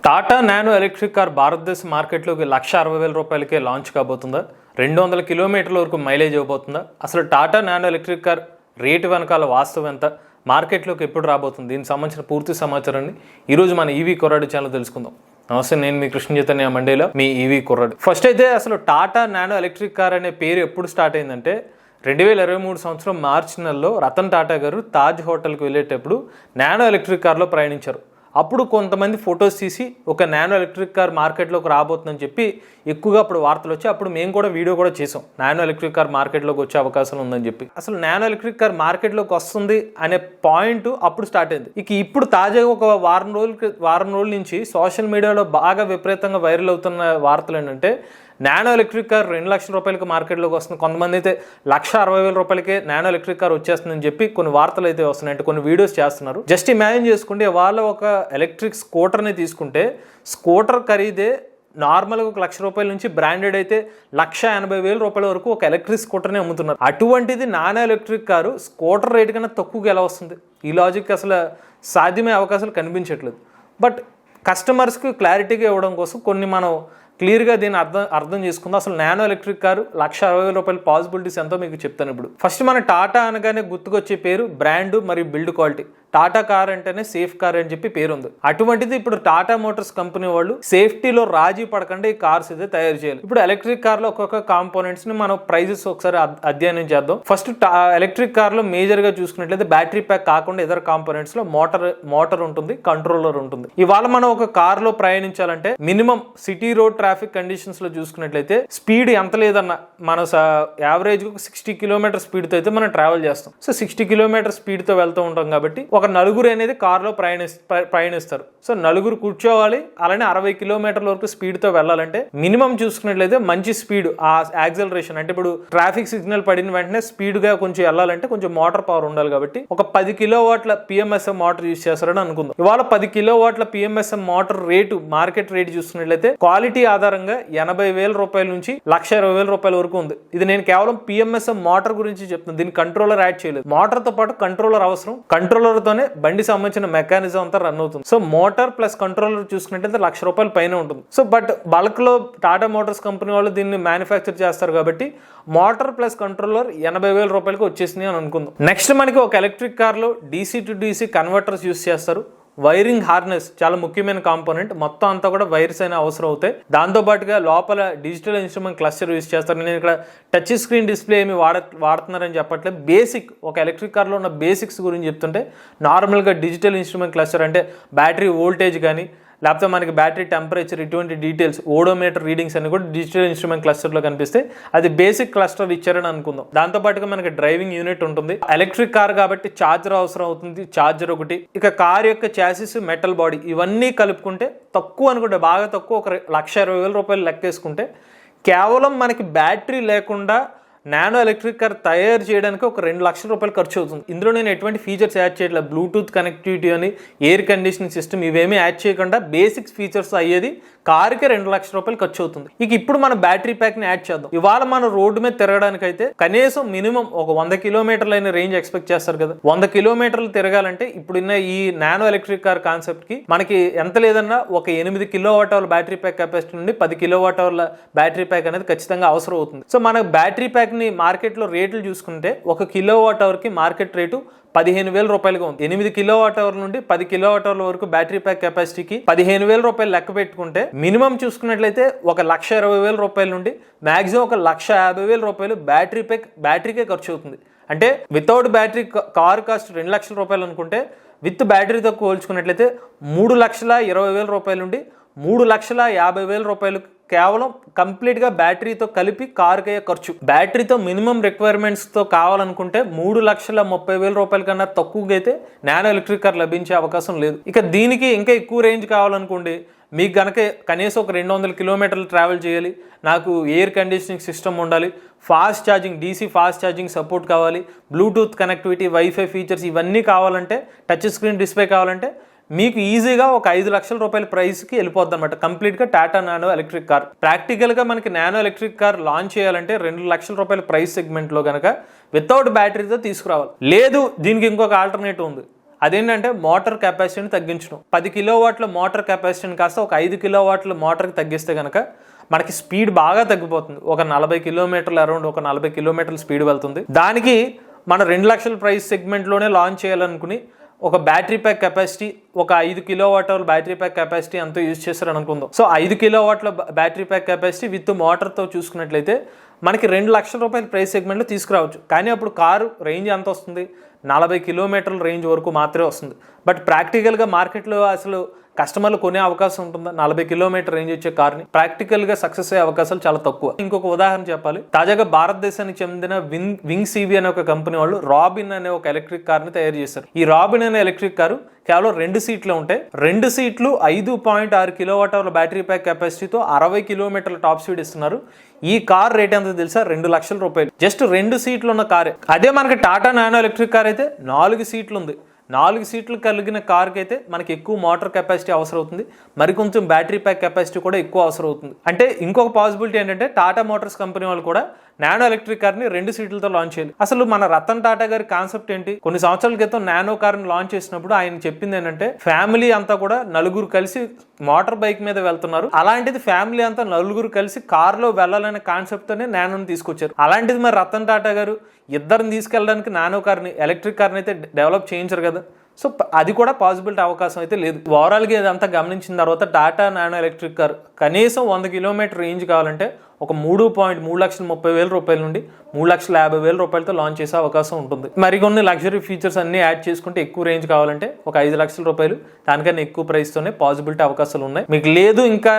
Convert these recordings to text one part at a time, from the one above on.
Tata nano electric car భారతదేశ మార్కెట్లోకి 1,60,000 రూపాయలకే లాంచ్ కాబోతుందా? 200 కిలోమీటర్ల వరకు మైలేజ్ ఇవ్వబోతుందా? అసలు Tata nano electric car rate వెనకాల వాస్తవం ఎంత? మార్కెట్లోకి ఎప్పుడు రాబోతుంది? దీనికి సంబంధించిన పూర్తి సమాచారాన్ని ఈరోజు మన ఈవీ కుర్రాడు ఛానల్ తెలుసుకుందాం. నమస్తే, నేను మీ కృష్ణ చైతన్య మండేలో మీ ఈవీ కుర్రాడు. ఫస్ట్ అయితే అసలు టాటా నానో ఎలక్ట్రిక్ కార్ అనే పేరు ఎప్పుడు స్టార్ట్ అయిందంటే 2023 సంవత్సరం మార్చి నెలలో రతన్ టాటా గారు తాజ్ హోటల్కి వెళ్ళేటప్పుడు నానో ఎలక్ట్రిక్ కార్లో ప్రయాణించారు. అప్పుడు కొంతమంది ఫొటోస్ తీసి ఒక నానో ఎలక్ట్రిక్ కార్ మార్కెట్లోకి రాబోతుందని చెప్పి ఎక్కువగా అప్పుడు వార్తలు వచ్చి అప్పుడు మేము కూడా వీడియో కూడా చేసాం, నానో ఎలక్ట్రిక్ కార్ మార్కెట్లోకి వచ్చే అవకాశం ఉందని చెప్పి. అసలు నానో ఎలక్ట్రిక్ కార్ మార్కెట్లోకి వస్తుంది అనే పాయింట్ అప్పుడు స్టార్ట్ అయింది. ఇప్పుడు తాజాగా ఒక వారం రోజుల నుంచి సోషల్ మీడియాలో బాగా విపరీతంగా వైరల్ అవుతున్న వార్తలు ఏంటంటే నానో ఎలక్ట్రిక్ కార్ 2 లక్షల రూపాయలకి మార్కెట్లోకి వస్తుంది, కొంతమంది అయితే 1,60,000 రూపాయలకే నానో ఎలక్ట్రిక్ కార్ వచ్చేస్తుందని చెప్పి కొన్ని వార్తలు అయితే వస్తున్నాయి, అంటే కొన్ని వీడియోస్ చేస్తున్నారు. జస్ట్ ఇమాజిన్ చేసుకుంటే వాళ్ళ ఒక ఎలక్ట్రిక్ స్కూటర్ని తీసుకుంటే స్కూటర్ ఖరీదే నార్మల్గా 1,00,000 రూపాయల నుంచి బ్రాండెడ్ అయితే 1,80,000 రూపాయల వరకు ఒక ఎలక్ట్రిక్ స్కూటర్ని అమ్ముతున్నారు. అటువంటిది nano electric car scooter rate కన్నా తక్కువగా ఎలా వస్తుంది? ఈ లాజిక్ అసలు సాధ్యమయ్యే అవకాశాలు కనిపించట్లేదు. బట్ కస్టమర్స్కి క్లారిటీగా ఇవ్వడం కోసం కొన్ని మనం క్లియర్గా దీన్ని అర్థం చేసుకుందాం. అసలు నానో ఎలక్ట్రిక్ కారు 1,60,000 రూపాయల పాసిబిలిటీస్ ఎంతో మీకు చెప్తాను ఇప్పుడు. ఫస్ట్ మన టాటా అనగానే గుర్తుకొచ్చే పేరు బ్రాండ్ మరియు బిల్డ్ క్వాలిటీ. టాటా కార్ అంటేనే సేఫ్ కార్ అని చెప్పి పేరు ఉంది. అటువంటిది ఇప్పుడు టాటా మోటార్స్ కంపెనీ వాళ్ళు సేఫ్టీలో రాజీ పడకుండా ఈ కార్స్ అయితే తయారు చేయాలి. ఇప్పుడు ఎలక్ట్రిక్ కార్ లో ఒక్కొక్క కాంపోనెంట్స్ ని మనం ప్రైజెస్ ఒకసారి అధ్యయనం చేద్దాం. ఫస్ట్ ఎలక్ట్రిక్ కార్ లో మేజర్ గా చూసుకున్నట్లయితే బ్యాటరీ ప్యాక్ కాకుండా ఇతర కాంపోనెంట్స్ లో మోటార్ ఉంటుంది, కంట్రోలర్ ఉంటుంది. ఇవాళ మనం ఒక కార్ లో ప్రయాణించాలంటే minimum city road traffic conditions లో చూసుకున్నట్లయితే స్పీడ్ ఎంత లేదన్నా మన యావరేజ్ 60 కిలోమీటర్ స్పీడ్ తో అయితే మనం ట్రావెల్ చేస్తాం. సో 60 కిలోమీటర్ స్పీడ్ తో వెళ్తూ ఉంటాం కాబట్టి ఒక నలుగురు అనేది కారులో ప్రయాణిస్తారు. సో నలుగురు కూర్చోవాలి, అలానే 60 కిలోమీటర్ల వరకు స్పీడ్ తో వెళ్ళాలంటే మినిమం చూసుకున్నట్లయితే మంచి స్పీడ్ ఆ యాక్సలరేషన్ అంటే ఇప్పుడు ట్రాఫిక్ సిగ్నల్ పడిన వెంటనే స్పీడ్ గా కొంచెం వెళ్ళాలంటే కొంచెం మోటార్ పవర్ ఉండాలి కాబట్టి ఒక 10 కిలోవాట్ల పిఎంఎస్ఎం మోటార్ యూజ్ చేస్తారని అనుకుందాం. ఇవాళ 10 కిలోవాట్ల PMSM motor rate market rate చూసుకున్నట్లయితే క్వాలిటీ ఆధారంగా 80,000 రూపాయల నుంచి 1,20,000 రూపాయల వరకు ఉంది. ఇది నేను కేవలం పిఎంఎస్ఎం మోటార్ గురించి చెప్తున్నాను, దీనికి కంట్రోలర్ యాడ్ చేయలేదు. మోటార్ తో పాటు కంట్రోలర్ అవసరం, కంట్రోలర్ తోనే బండి సంబంధించిన మెకానిజం అంతా రన్ అవుతుంది. సో మోటార్ ప్లస్ కంట్రోలర్ చూసుకున్నట్లయితే 1,00,000 రూపాయల పైన ఉంటుంది. సో బట్ బల్క్ లో టాటా మోటార్స్ కంపెనీ వాళ్ళు దీన్ని మ్యానుఫ్యాక్చర్ చేస్తారు కాబట్టి మోటార్ ప్లస్ కంట్రోలర్ 80,000 రూపాయలకి వచ్చేసింది అని అనుకుందాం. నెక్స్ట్ మనకి ఒక ఎలక్ట్రిక్ కార్ లో DC to DC converters use చేస్తారు. వైరింగ్ హార్నెస్ చాలా ముఖ్యమైన కాంపోనెంట్, మొత్తం అంతా కూడా వైర్స్ అయినా అవసరం అవుతాయి. దాంతో పాటుగా లోపల డిజిటల్ ఇన్స్ట్రుమెంట్ క్లస్టర్ యూస్ చేస్తారు. నేను ఇక్కడ టచ్ స్క్రీన్ డిస్ప్లే ఏమి వాడుతున్నారని చెప్పట్లేదు, బేసిక్ ఒక ఎలక్ట్రిక్ కార్లో ఉన్న బేసిక్స్ గురించి చెప్తుంటే నార్మల్గా డిజిటల్ ఇన్స్ట్రుమెంట్ క్లస్టర్ అంటే బ్యాటరీ వోల్టేజ్ కానీ లేకపోతే మనకి బ్యాటరీ టెంపరేచర్ ఇటువంటి డీటెయిల్స్ ఓడోమీటర్ రీడింగ్స్ అన్ని కూడా డిజిటల్ ఇన్స్ట్రుమెంట్ క్లస్టర్లో కనిపిస్తే అది బేసిక్ క్లస్టర్ ఇచ్చారని అనుకుందాం. దాంతోపాటుగా మనకి డ్రైవింగ్ యూనిట్ ఉంటుంది. ఎలక్ట్రిక్ కార్ కాబట్టి ఛార్జర్ అవసరం అవుతుంది, ఛార్జర్ ఒకటి. ఇక కార్ యొక్క చాసిస్, మెటల్ బాడీ ఇవన్నీ కలుపుకుంటే తక్కువ అనుకుంటే బాగా తక్కువ ఒక 1,20,000 రూపాయలు లెక్కేసుకుంటే కేవలం మనకి బ్యాటరీ లేకుండా నానో ఎలక్ట్రిక్ కార్ తయారు చేయడానికి ఒక 2 లక్షల రూపాయలు ఖర్చు అవుతుంది. ఇందులో నేను ఎటువంటి ఫీచర్స్ యాడ్ చేయట్లేదు, బ్లూటూత్ కనెక్టివిటీ అని, ఎయిర్ కండిషనింగ్ సిస్టమ్ ఇవేమీ యాడ్ చేయకుండా బేసిక్స్ ఫీచర్స్ అయ్యేది కార్కి 2 లక్షల రూపాయలు ఖర్చు అవుతుంది. ఇప్పుడు మన బ్యాటరీ ప్యాక్ ని యాడ్ చేద్దాం. ఇవాళ మన రోడ్డు మీద తిరగడానికి అయితే కనీసం మినిమం ఒక 100 కిలోమీటర్ల అయిన రేంజ్ ఎక్స్పెక్ట్ చేస్తారు కదా. 100 కిలోమీటర్లు తిరగాలంటే ఇప్పుడున్న ఈ నానో ఎలక్ట్రిక్ కార్ కాన్సెప్ట్ కి మనకి ఎంత లేదన్నా ఒక 8 కిలోవాట్ అవర్ల బ్యాటరీ ప్యాక్ కెపాసిటీ నుండి 10 కిలోవాట్ అవర్ల బ్యాటరీ ప్యాక్ అనేది ఖచ్చితంగా అవసరం అవుతుంది. సో మన బ్యాటరీ ప్యాక్ ని మార్కెట్ లో రేట్లు చూసుకుంటే 1 కిలోవాట్ అవర్ కి మార్కెట్ రేటు 15,000 రూపాయలుగా ఉంది. 8 కిలోవాట్ అవర్ నుండి 10 కిలోవాట్ అవర్ల వరకు బ్యాటరీ ప్యాక్ కెపాసిటీకి 15,000 రూపాయలు లెక్క పెట్టుకుంటే మినిమం చూసుకున్నట్లయితే ఒక 1,20,000 రూపాయల నుండి మాక్సిమం ఒక 1,50,000 రూపాయలు బ్యాటరీకే ఖర్చు అవుతుంది. అంటే వితౌట్ బ్యాటరీ కార్ కాస్ట్ 2 లక్షల రూపాయలు అనుకుంటే విత్ బ్యాటరీతో పోల్చుకున్నట్లయితే 3,20,000 రూపాయల నుండి 3,50,000 రూపాయలు కేవలం కంప్లీట్గా బ్యాటరీతో కలిపి కారుకి అయ్యే ఖర్చు. బ్యాటరీతో మినిమం రిక్వైర్మెంట్స్తో కావాలనుకుంటే 3,30,000 రూపాయల కన్నా తక్కువగా అయితే నానో ఎలక్ట్రిక్ కార్ లభించే అవకాశం లేదు. ఇక దీనికి ఇంకా ఎక్కువ రేంజ్ కావాలనుకోండి, మీకు కనుక కనీసం ఒక 200 కిలోమీటర్లు ట్రావెల్ చేయాలి, నాకు ఎయిర్ కండిషనింగ్ సిస్టమ్ ఉండాలి, fast charging DC fast charging support కావాలి, బ్లూటూత్ కనెక్టివిటీ, వైఫై ఫీచర్స్ ఇవన్నీ కావాలంటే, టచ్ స్క్రీన్ డిస్ప్లే కావాలంటే మీకు ఈజీగా ఒక 5 లక్షల రూపాయల ప్రైస్కి వెళ్ళిపోద్ది అనమాట కంప్లీట్గా టాటా నానో ఎలక్ట్రిక్ కార్. ప్రాక్టికల్గా మనకి నానో ఎలక్ట్రిక్ కార్ లాంచ్ చేయాలంటే 2 లక్షల రూపాయల ప్రైస్ సెగ్మెంట్లో కనుక వితౌట్ బ్యాటరీతో తీసుకురావాలి. లేదు దీనికి ఇంకొక ఆల్టర్నేటివ్ ఉంది, అదేంటంటే మోటార్ కెపాసిటీని తగ్గించడం. 10 కిలోవాట్ల మోటార్ కెపాసిటీని కాస్త ఒక 5 కిలోవాట్ల మోటార్కి తగ్గిస్తే కనుక మనకి స్పీడ్ బాగా తగ్గిపోతుంది. ఒక 40 కిలోమీటర్లు అరౌండ్ ఒక 40 కిలోమీటర్ల స్పీడ్ వెళ్తుంది. దానికి మనం 2 లక్షల ప్రైస్ సెగ్మెంట్లోనే లాంచ్ చేయాలనుకుని ఒక బ్యాటరీ ప్యాక్ కెపాసిటీ ఒక 5 కిలోవాట్ల బ్యాటరీ ప్యాక్ కెపాసిటీ అంతా యూజ్ చేస్తారని అనుకుందాం. సో 5 కిలోవాట్ల బ్యాటరీ ప్యాక్ కెపాసిటీ విత్ మోటార్తో చూసుకున్నట్లయితే మనకి 2 లక్షల రూపాయల ప్రైస్ సెగ్మెంట్లో తీసుకురావచ్చు. కానీ అప్పుడు కారు రేంజ్ ఎంత వస్తుంది? 40 కిలోమీటర్ల రేంజ్ వరకు మాత్రమే వస్తుంది. బట్ ప్రాక్టికల్గా మార్కెట్లో అసలు కస్టమర్లు కొనే అవకాశం ఉంటుందా? 40 కిలోమీటర్ రేంజ్ వచ్చే కార్ని ప్రాక్టికల్గా సక్సెస్ అయ్యే అవకాశాలు చాలా తక్కువ. ఇంకొక ఉదాహరణ చెప్పాలి. తాజాగా భారతదేశానికి చెందిన వింగ్ సివి అనే ఒక కంపెనీ వాళ్ళు రాబిన్ అనే ఒక ఎలక్ట్రిక్ కార్ని తయారు చేశారు. ఈ రాబిన్ అనే ఎలక్ట్రిక్ కారు కేవలం 2 సీట్లు ఉంటాయి. 2 సీట్లు 5.6 కిలోవాట్ అవర్ బ్యాటరీ ప్యాక్ కెపాసిటీతో 60 కిలోమీటర్ల టాప్ స్పీడ్ ఇస్తున్నారు. ఈ కార్ రేట్ ఎంత తెలుసా? 2 లక్షల రూపాయలు. జస్ట్ 2 సీట్లు ఉన్న కారే. అదే మనకి టాటా నానో ఎలక్ట్రిక్ కార్ అయితే 4 సీట్లు ఉంది. 4 సీట్లు కలిగిన కార్కి అయితే మనకి ఎక్కువ మోటార్ కెపాసిటీ అవసరం అవుతుంది, మరి కొంచెం బ్యాటరీ ప్యాక్ కెపాసిటీ కూడా ఎక్కువ అవసరం అవుతుంది. అంటే ఇంకొక పాసిబిలిటీ ఏంటంటే టాటా మోటార్స్ కంపెనీ వాళ్ళు కూడా నానో ఎలక్ట్రిక్ కార్ని 2 సీట్లతో లాంచ్ చేయాలి. అసలు మన రతన్ టాటా గారి కాన్సెప్ట్ ఏంటి? కొన్ని సంవత్సరాల క్రితం నానో కార్ని లాంచ్ చేసినప్పుడు ఆయన చెప్పింది ఏంటంటే ఫ్యామిలీ అంతా కూడా నలుగురు కలిసి మోటార్ బైక్ మీద వెళ్తున్నారు, అలాంటిది ఫ్యామిలీ అంతా నలుగురు కలిసి కార్లో వెళ్ళాలనే కాన్సెప్ట్తోనే నానోని తీసుకొచ్చారు. అలాంటిది మరి రతన్ టాటా గారు ఇద్దరిని తీసుకెళ్ళడానికి నానో కార్ని ఎలక్ట్రిక్ కార్ని అయితే డెవలప్ చేయించారు కదా. సో అది కూడా పాసిబిలిటీ అవకాశం అయితే లేదు. ఓవరాల్గా ఇదంతా గమనించిన తర్వాత టాటా నానో ఎలక్ట్రిక్ కార్ కనీసం 100 కిలోమీటర్ రేంజ్ కావాలంటే ఒక 3,30,000 రూపాయల నుండి 3,50,000 రూపాయలతో లాంచ్ చేసే అవకాశం ఉంటుంది. మరికొన్ని లగ్జరీ ఫీచర్స్ అన్ని యాడ్ చేసుకుంటే ఎక్కువ రేంజ్ కావాలంటే ఒక 5 లక్షల రూపాయలు దానికన్నా ఎక్కువ ప్రైస్తోనే పాసిబిలిటీ అవకాశాలు ఉన్నాయి. మీకు లేదు ఇంకా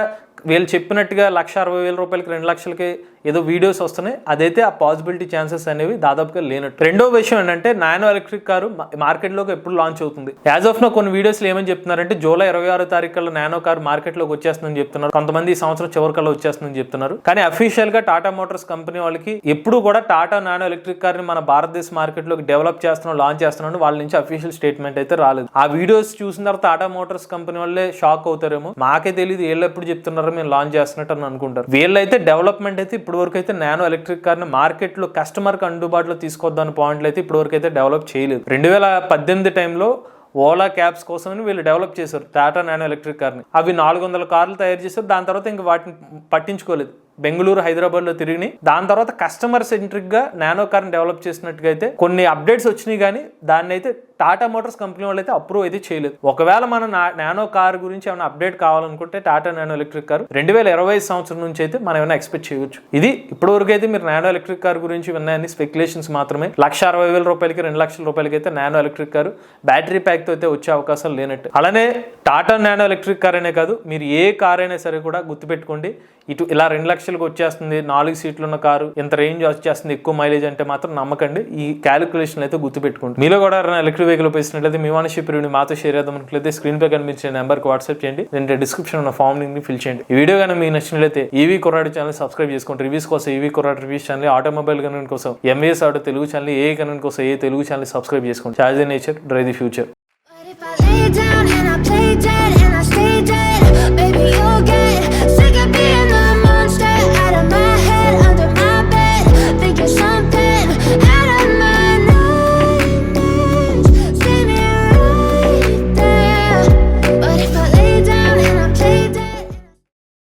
వీళ్ళు చెప్పినట్టుగా 1,60,000 రూపాయలకి 2 లక్షలకి ఏదో వీడియోస్ వస్తున్నాయి, అదైతే ఆ పాసిబిలిటీ ఛాన్సెస్ అనేవి దాదాపుగా లేనట్టు. రెండో విషయం ఏంటంటే నానో ఎలక్ట్రిక్ కారు మార్కెట్లోకి ఎప్పుడు లాంచ్ అవుతుంది? యాజ్ ఆఫ్ నో కొన్ని వీడియోస్లో ఏమని చెప్తున్నారంటే జూలై 26వ తారీఖుల్లో నానో కారు మార్కెట్లోకి వచ్చేస్తుందని చెప్తున్నారు. కొంతమంది ఈ సంవత్సరం చివరికల్లా వచ్చేస్తుందని చెప్తున్నారు. కానీ అఫీషియల్ గా టాటా మోటార్స్ కంపెనీ వాళ్ళకి ఎప్పుడు కూడా టాటా నానో ఎలక్ట్రిక్ కార్ ని మన భారతదేశ మార్కెట్ లోకి డెవలప్ చేస్తున్నాం, లాంచ్ చేస్తున్నాం వాళ్ళ నుంచి అఫీషియల్ స్టేట్మెంట్ అయితే రాలేదు. ఆ వీడియోస్ చూసిన తర్వాత టాటా మోటార్స్ కంపెనీ వాళ్ళే షాక్ అవుతారేమో, మాకే తెలియదు వీళ్ళు ఎప్పుడు చెప్తున్నారో మేము లాంచ్ చేస్తున్నట్టు అని అనుకుంటారు. వీళ్ళైతే డెవలప్మెంట్ అయితే ఇప్పటి వరకు అయితే నానో ఎలక్ట్రిక్ కార్ ని మార్కెట్ లో కస్టమర్ కి అందుబాటులో తీసుకొద్దాం పాయింట్లు అయితే ఇప్పటి వరకు అయితే డెవలప్ చేయలేదు. 2018 టైంలో ఓలా క్యాబ్స్ కోసం వీళ్ళు డెవలప్ చేశారు టాటా నానో ఎలక్ట్రిక్ కార్ని. అవి 400 కార్లు తయారు చేశారు. దాని తర్వాత ఇంకా వాటిని పట్టించుకోలేదు. బెంగళూరు, హైదరాబాద్ లో తిరిగి దాని తర్వాత కస్టమర్ సెంట్రిక్ గా నానో కార్ని డెవలప్ చేసినట్టుగా అయితే కొన్ని అప్డేట్స్ వచ్చినాయి, కానీ దాన్ని అయితే టాటా మోటార్స్ కంపెనీ వాళ్ళు అయితే అప్రూవ్ అయితే చేయలేదు. ఒకవేళ మనం నానో కార్ గురించి ఏమైనా అప్డేట్ కావాలనుకుంటే టాటా నానో ఎలక్ట్రిక్ కార్ 2025 సంవత్సరం నుంచి అయితే మనం ఏమైనా ఎక్స్పెక్ట్ చేయవచ్చు. ఇది ఇప్పటి వరకు అయితే మీరు నానో ఎలక్ట్రిక్ కార్ గురించి విన్నాయని స్పెక్యులేషన్స్ మాత్రమే. 1,60,000 రూపాయలకి 2 లక్షల రూపాయలకి అయితే nano electric car battery pack తో అయితే వచ్చే అవకాశం లేనట్టు. అలానే టాటా నానో ఎలక్ట్రిక్ కార్ అనే కాదు, మీరు ఏ కార్ అయినా సరే కూడా గుర్తుపెట్టుకోండి, ఇటు ఇలా 2 లక్షలకు వచ్చేస్తుంది, 4 సీట్లు ఉన్న కారు, ఎంత రేంజ్ వచ్చేస్తుంది, ఎక్కువ మైలేజ్ అంటే మాత్రం నమ్మకండి. ఈ క్యాలిక్యులేషన్ అయితే గుర్తుపెట్టుకోండి. మీలో కూడా ఎలక్ట్రిక్ వెహికల్ ఉపయోగిస్తున్నట్లయితే మీ ఓనర్షిప్ రివ్యూని మాతో షేర్ చేద్దాం అనుకున్నట్లయితే స్క్రీన్ పై కనిపించే నెంబర్కి వాట్సాప్ చేయండి, నేను డిస్క్రిప్షన్ ఉన్న ఫామ్ లింక్ ని ఫిల్ చేయండి. ఈ వీడియో కానీ మీకు నచ్చినట్లయితే ఈవీ కుర్రాడు ఛానల్ సబ్స్క్రైబ్ చేసుకోండి. రివ్యూస్ కోసం ఈవీ కుర్రాడు రివ్యూస్ ఛానల్, ఆటోమొబైల్ కనెక్ట్ కోసం ఎంవీఎస్ ఆటో తెలుగు ఛానల్, ఏ కనెక్ట్ కోసం ఏ తెలుగు ఛానల్ సబ్స్క్రైబ్ చేసుకోండి. Charge the nature, drive the future.